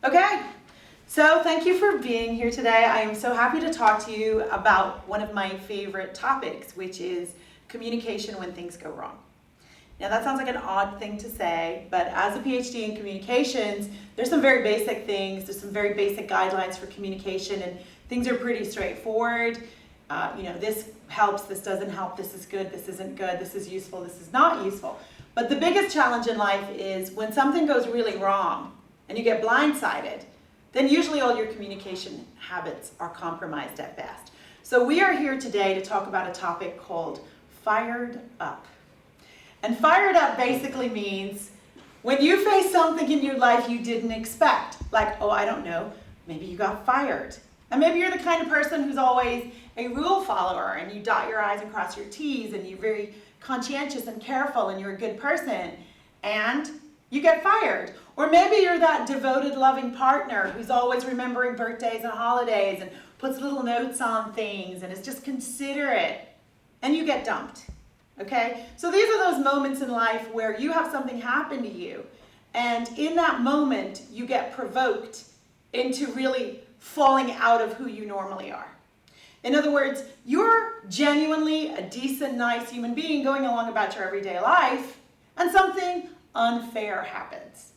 Okay, so thank you for being here today. I am so happy to talk to you about one of my favorite topics, which is communication when things go wrong. Now that sounds like an odd thing to say, but as a PhD in communications, there's some very basic things, there's some very basic guidelines for communication, and things are pretty straightforward. This helps, this doesn't help, this is good, this isn't good, this is useful, this is not useful. But the biggest challenge in life is when something goes really wrong and you get blindsided, then usually all your communication habits are compromised at best. So we are here today to talk about a topic called fired up. And fired up basically means when you face something in your life you didn't expect, like, oh, I don't know, maybe you got fired. And maybe you're the kind of person who's always a rule follower and you dot your I's and cross your T's and you're very conscientious and careful and you're a good person and you get fired. Or maybe you're that devoted, loving partner who's always remembering birthdays and holidays and puts little notes on things and is just considerate and you get dumped. Okay? So these are those moments in life where you have something happen to you and in that moment you get provoked into really falling out of who you normally are. In other words, you're genuinely a decent, nice human being going along about your everyday life, and something unfair happens.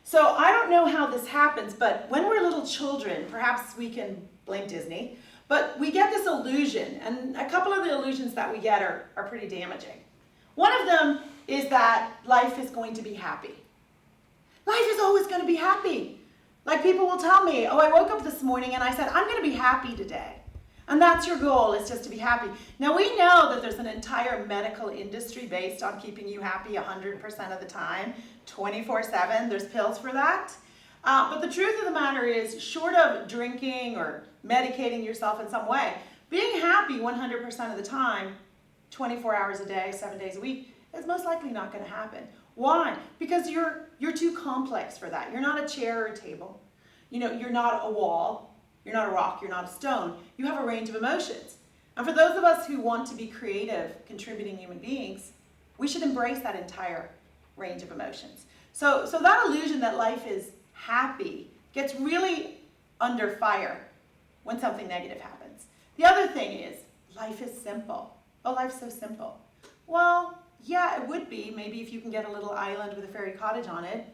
So I don't know how this happens, but when we're little children, perhaps we can blame Disney, but we get this illusion, and a couple of the illusions that we get are pretty damaging. One of them is that life is going to be happy. Life is always going to be happy. Like people will tell me, oh, I woke up this morning and I said, I'm going to be happy today. And that's your goal, is just to be happy. Now we know that there's an entire medical industry based on keeping you happy 100% of the time, 24/7. There's pills for that. But the truth of the matter is, short of drinking or medicating yourself in some way, being happy 100% of the time, 24 hours a day, 7 days a week, is most likely not going to happen. Why? Because you're too complex for that. You're not a chair or a table. You're not a wall. You're not a rock. You're not a stone. You have a range of emotions. And for those of us who want to be creative, contributing human beings, we should embrace that entire range of emotions. So that illusion that life is happy gets really under fire when something negative happens. The other thing is, life is simple. Oh, life's so simple. Well, yeah, it would be, maybe if you can get a little island with a fairy cottage on it.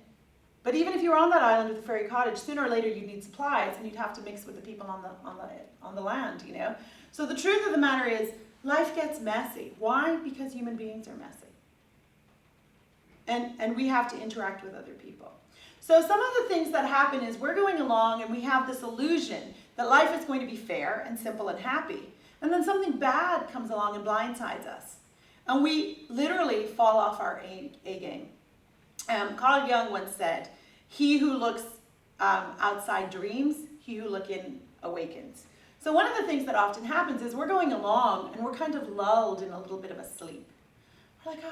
But even if you were on that island with a fairy cottage, sooner or later you'd need supplies and you'd have to mix with the people on the land, So the truth of the matter is, life gets messy. Why? Because human beings are messy. And we have to interact with other people. So some of the things that happen is we're going along and we have this illusion that life is going to be fair and simple and happy. And then something bad comes along and blindsides us. And we literally fall off our A game. Carl Jung once said, he who looks outside dreams, he who looks in awakens. So one of the things that often happens is we're going along and we're kind of lulled in a little bit of a sleep. We're like,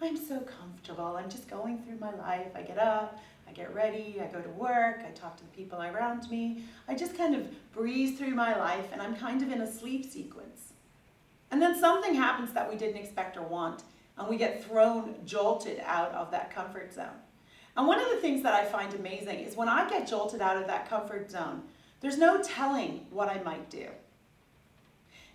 I'm so comfortable. I'm just going through my life. I get up, I get ready, I go to work, I talk to the people around me. I just kind of breeze through my life and I'm kind of in a sleep sequence. And then something happens that we didn't expect or want, and we get jolted out of that comfort zone. And one of the things that I find amazing is when I get jolted out of that comfort zone, there's no telling what I might do.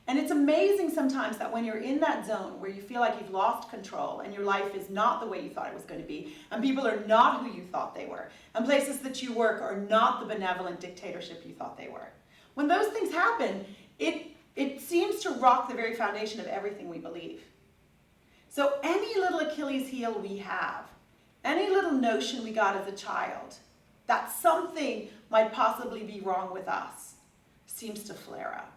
And it's amazing sometimes that when you're in that zone where you feel like you've lost control and your life is not the way you thought it was going to be, and people are not who you thought they were, and places that you work are not the benevolent dictatorship you thought they were. When those things happen, it seems to rock the very foundation of everything we believe. So any little Achilles heel we have, any little notion we got as a child that something might possibly be wrong with us seems to flare up.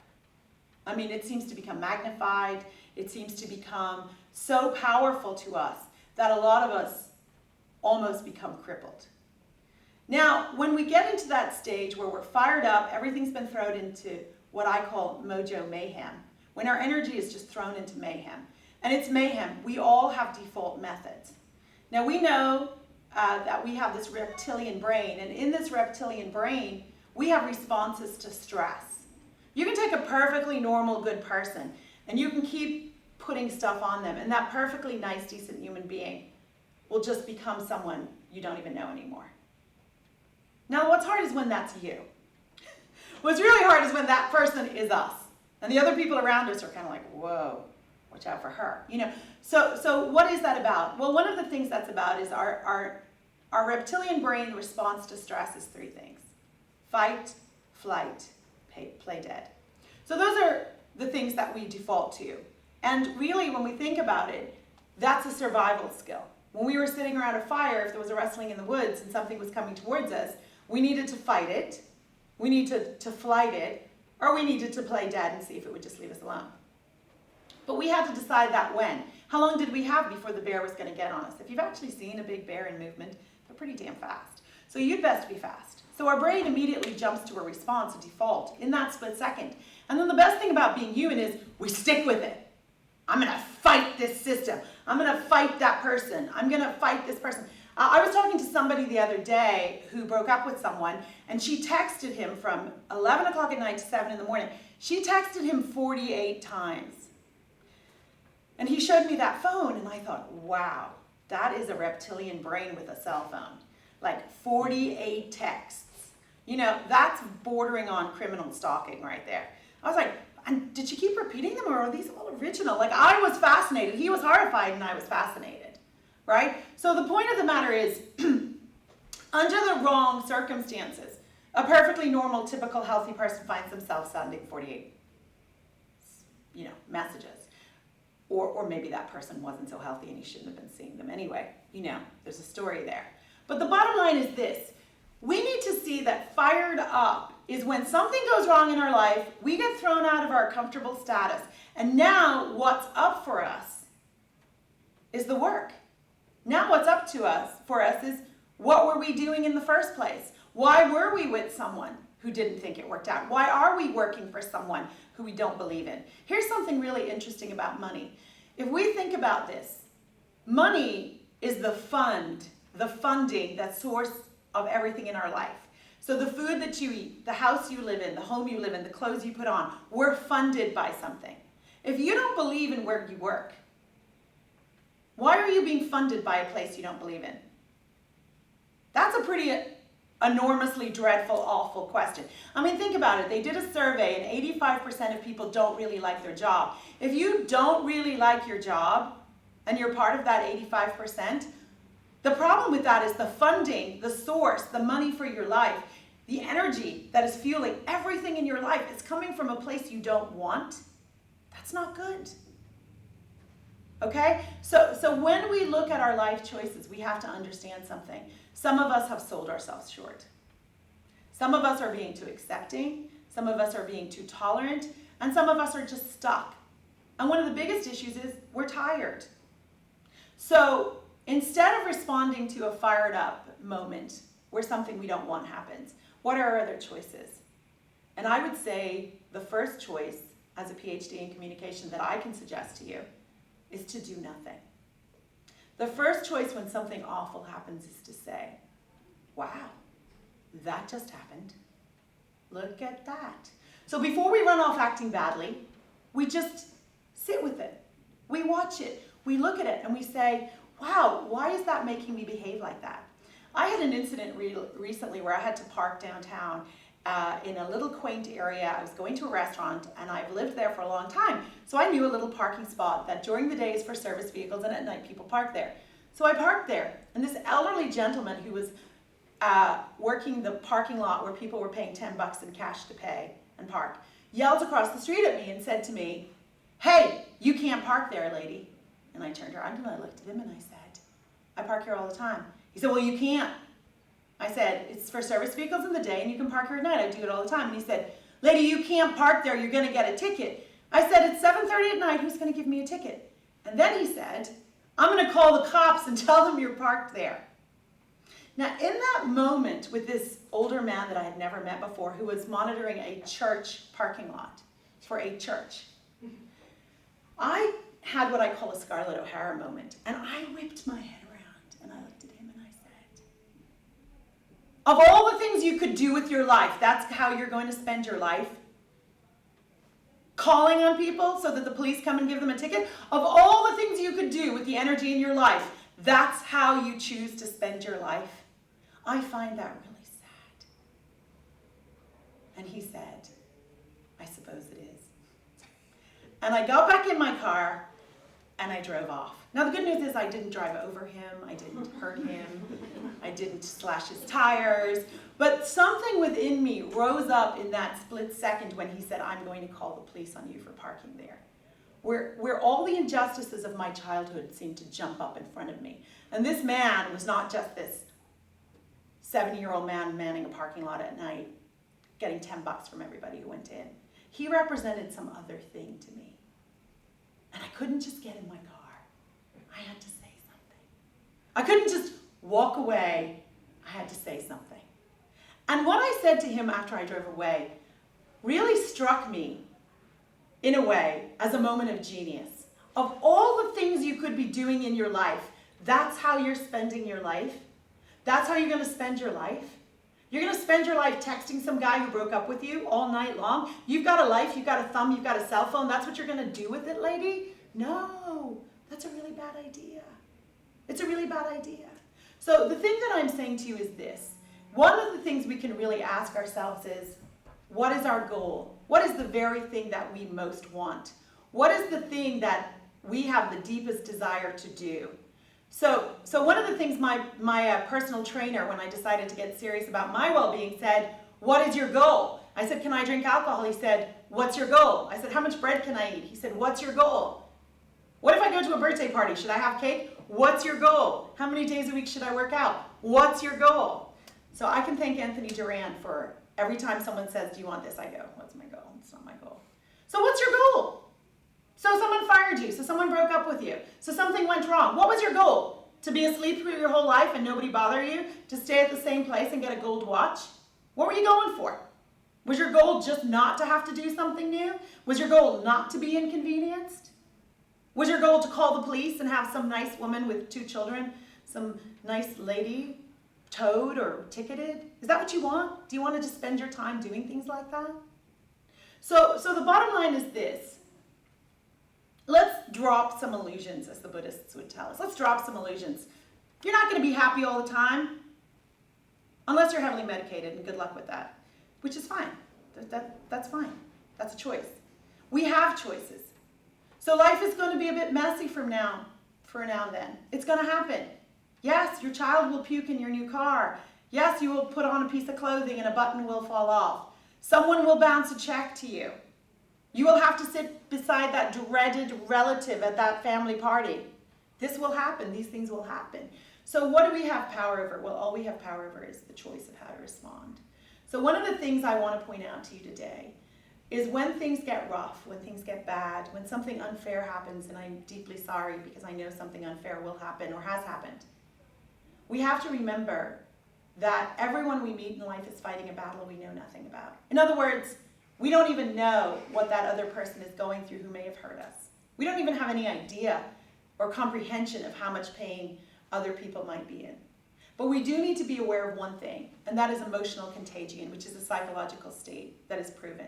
I mean, it seems to become magnified. It seems to become so powerful to us that a lot of us almost become crippled. Now, when we get into that stage where we're fired up, everything's been thrown into what I call Mojo mayhem, when our energy is just thrown into mayhem. And it's mayhem. We all have default methods. Now we know that we have this reptilian brain, and in this reptilian brain, we have responses to stress. You can take a perfectly normal, good person, and you can keep putting stuff on them, and that perfectly nice, decent human being will just become someone you don't even know anymore. Now, what's hard is when that's you. What's really hard is when that person is us. And the other people around us are kind of like, whoa, watch out for her. So what is that about? Well, one of the things that's about is our reptilian brain response to stress is three things: fight, flight, play dead. So those are the things that we default to. And really, when we think about it, that's a survival skill. When we were sitting around a fire, if there was a rustling in the woods and something was coming towards us, we needed to fight it, we needed to flight it, or we needed to play dead and see if it would just leave us alone. But we had to decide that when. How long did we have before the bear was going to get on us? If you've actually seen a big bear in movement, they're pretty damn fast. So you'd best be fast. So our brain immediately jumps to a response, a default, in that split second. And then the best thing about being human is we stick with it. I'm going to fight this system. I'm going to fight that person. I'm going to fight this person. I was talking to somebody the other day who broke up with someone, and she texted him from 11 o'clock at night to 7 in the morning. She texted him 48 times. And he showed me that phone, and I thought, wow, that is a reptilian brain with a cell phone. Like 48 texts. That's bordering on criminal stalking right there. I was like, and did she keep repeating them, or are these all original? Like, I was fascinated. He was horrified, and I was fascinated, right? So the point of the matter is, under the wrong circumstances, a perfectly normal, typical, healthy person finds themselves sending 48, messages. Or maybe that person wasn't so healthy and he shouldn't have been seeing them anyway. There's a story there. But the bottom line is this. We need to see that fired up is when something goes wrong in our life, we get thrown out of our comfortable status. And now what's up for us is the work. Now what's up for us is what were we doing in the first place? Why were we with someone who didn't think it worked out? Why are we working for someone who we don't believe in? Here's something really interesting about money. If we think about this, money is the funding, that source of everything in our life. So the food that you eat, the house you live in, the home you live in, the clothes you put on, we're funded by something. If you don't believe in where you work, why are you being funded by a place you don't believe in? That's a pretty enormously dreadful, awful question. I mean, think about it. They did a survey and 85% of people don't really like their job. If you don't really like your job and you're part of that 85%, the problem with that is the funding, the source, the money for your life, the energy that is fueling everything in your life is coming from a place you don't want. That's not good. Okay? So when we look at our life choices, we have to understand something. Some of us have sold ourselves short. Some of us are being too accepting. Some of us are being too tolerant. And some of us are just stuck. And one of the biggest issues is we're tired. So instead of responding to a fired up moment where something we don't want happens, what are our other choices? And I would say the first choice as a PhD in communication that I can suggest to you is to do nothing. The first choice when something awful happens is to say, wow, that just happened. Look at that. So before we run off acting badly, we just sit with it. We watch it. We look at it and we say, wow, why is that making me behave like that? I had an incident recently where I had to park downtown in a little quaint area. I was going to a restaurant and I've lived there for a long time. So I knew a little parking spot that during the day is for service vehicles and at night people park there. So I parked there and this elderly gentleman who was working the parking lot where people were paying $10 in cash to pay and park yelled across the street at me and said to me, "Hey, you can't park there, lady." And I turned around and I looked at him and I said, "I park here all the time." He said, "Well, you can't." I said, "It's for service vehicles in the day and you can park here at night. I do it all the time." And he said, "Lady, you can't park there. You're going to get a ticket." I said, "It's 7:30 at night. Who's going to give me a ticket?" And then he said, "I'm going to call the cops and tell them you're parked there." Now, in that moment with this older man that I had never met before who was monitoring a church parking lot for a church, I had what I call a Scarlett O'Hara moment. And I whipped my head around and I looked at him and I said, of all the things you could do with your life, that's how you're going to spend your life? Calling on people so that the police come and give them a ticket? Of all the things you could do with the energy in your life, that's how you choose to spend your life? I find that really sad. And he said, I suppose it is. And I got back in my car and I drove off. Now the good news is I didn't drive over him, I didn't hurt him, I didn't slash his tires, but something within me rose up in that split second when he said, I'm going to call the police on you for parking there. Where all the injustices of my childhood seemed to jump up in front of me. And this man was not just this 70-year-old man manning a parking lot at night, getting $10 from everybody who went in. He represented some other thing to me. And I couldn't just get in my car. I had to say something. I couldn't just walk away. I had to say something. And what I said to him after I drove away really struck me, in a way, as a moment of genius. Of all the things you could be doing in your life, that's how you're spending your life? That's how you're going to spend your life? You're going to spend your life texting some guy who broke up with you all night long? You've got a life, you've got a thumb, you've got a cell phone. That's what you're going to do with it, lady? No, that's a really bad idea. It's a really bad idea. So the thing that I'm saying to you is this. One of the things we can really ask ourselves is, what is our goal? What is the very thing that we most want? What is the thing that we have the deepest desire to do? So one of the things my personal trainer, when I decided to get serious about my well-being, said, what is your goal? I said, can I drink alcohol? He said, what's your goal? I said, how much bread can I eat? He said, what's your goal? What if I go to a birthday party? Should I have cake? What's your goal? How many days a week should I work out? What's your goal? So I can thank Anthony Duran for every time someone says, do you want this? I go, what's my goal? It's not my goal. So what's your goal? So someone fired you. So someone broke up with you. So something went wrong. What was your goal? To be asleep through your whole life and nobody bother you? To stay at the same place and get a gold watch? What were you going for? Was your goal just not to have to do something new? Was your goal not to be inconvenienced? Was your goal to call the police and have some nice woman with 2 children, some nice lady towed or ticketed? Is that what you want? Do you want to just spend your time doing things like that? So the bottom line is this. Let's drop some illusions, as the Buddhists would tell us. Let's drop some illusions. You're not going to be happy all the time, unless you're heavily medicated, and good luck with that, which is fine. That's fine. That's a choice. We have choices. So life is going to be a bit messy for now and then. It's going to happen. Yes, your child will puke in your new car. Yes, you will put on a piece of clothing and a button will fall off. Someone will bounce a check to you. You will have to sit beside that dreaded relative at that family party. This will happen. These things will happen. So what do we have power over? Well, all we have power over is the choice of how to respond. So one of the things I want to point out to you today is when things get rough, when things get bad, when something unfair happens, and I'm deeply sorry because I know something unfair will happen or has happened, we have to remember that everyone we meet in life is fighting a battle we know nothing about. In other words, we don't even know what that other person is going through who may have hurt us. We don't even have any idea or comprehension of how much pain other people might be in. But we do need to be aware of one thing, and that is emotional contagion, which is a psychological state that is proven.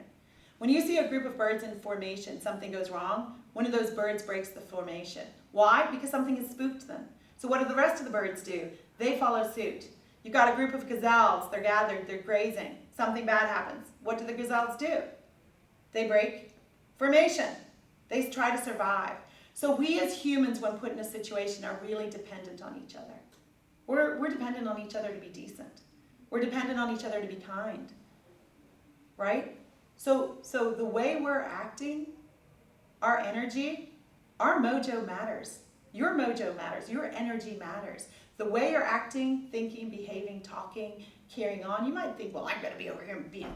When you see a group of birds in formation, something goes wrong, one of those birds breaks the formation. Why? Because something has spooked them. So what do the rest of the birds do? They follow suit. You've got a group of gazelles, they're gathered, they're grazing. Something bad happens. What do the gazelles do? They break formation. They try to survive. So we as humans, when put in a situation, are really dependent on each other. We're dependent on each other to be decent. We're dependent on each other to be kind. Right? So the way we're acting, our energy, our mojo matters. Your mojo matters. Your energy matters. The way you're acting, thinking, behaving, talking, carrying on, you might think, well, I'm going to be over here being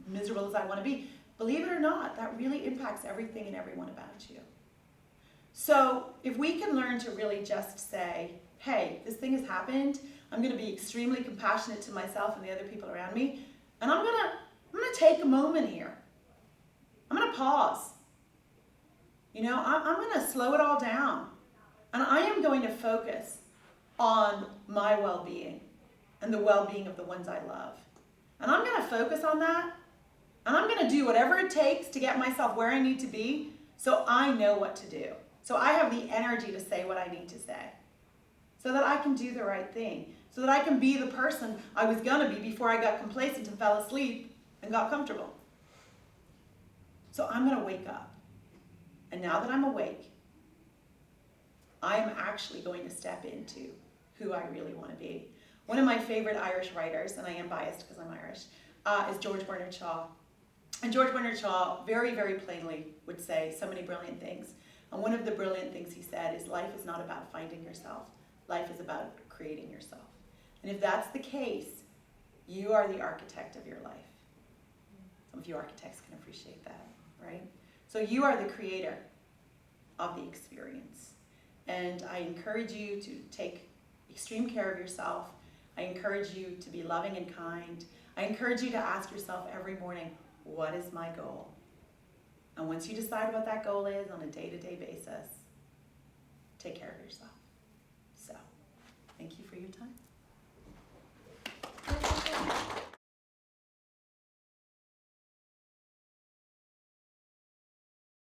miserable as I want to be. Believe it or not, that really impacts everything and everyone about you. So if we can learn to really just say, hey, this thing has happened, I'm going to be extremely compassionate to myself and the other people around me, and I'm going to take a moment here. I'm going to pause. You know, I'm going to slow it all down. And I am going to focus on my well-being and the well-being of the ones I love. And I'm going to focus on that. And I'm going to do whatever it takes to get myself where I need to be so I know what to do. So I have the energy to say what I need to say. So that I can do the right thing. So that I can be the person I was going to be before I got complacent and fell asleep and got comfortable. So I'm going to wake up. And now that I'm awake, I'm actually going to step into who I really want to be. One of my favorite Irish writers, and I am biased because I'm Irish, is George Bernard Shaw. And George Bernard Shaw very, very plainly would say so many brilliant things. And one of the brilliant things he said is life is not about finding yourself. Life is about creating yourself. And if that's the case, you are the architect of your life. Some of you architects can appreciate that, right? So you are the creator of the experience. And I encourage you to take extreme care of yourself. I encourage you to be loving and kind. I encourage you to ask yourself every morning, what is my goal? And once you decide what that goal is on a day-to-day basis, take care of yourself.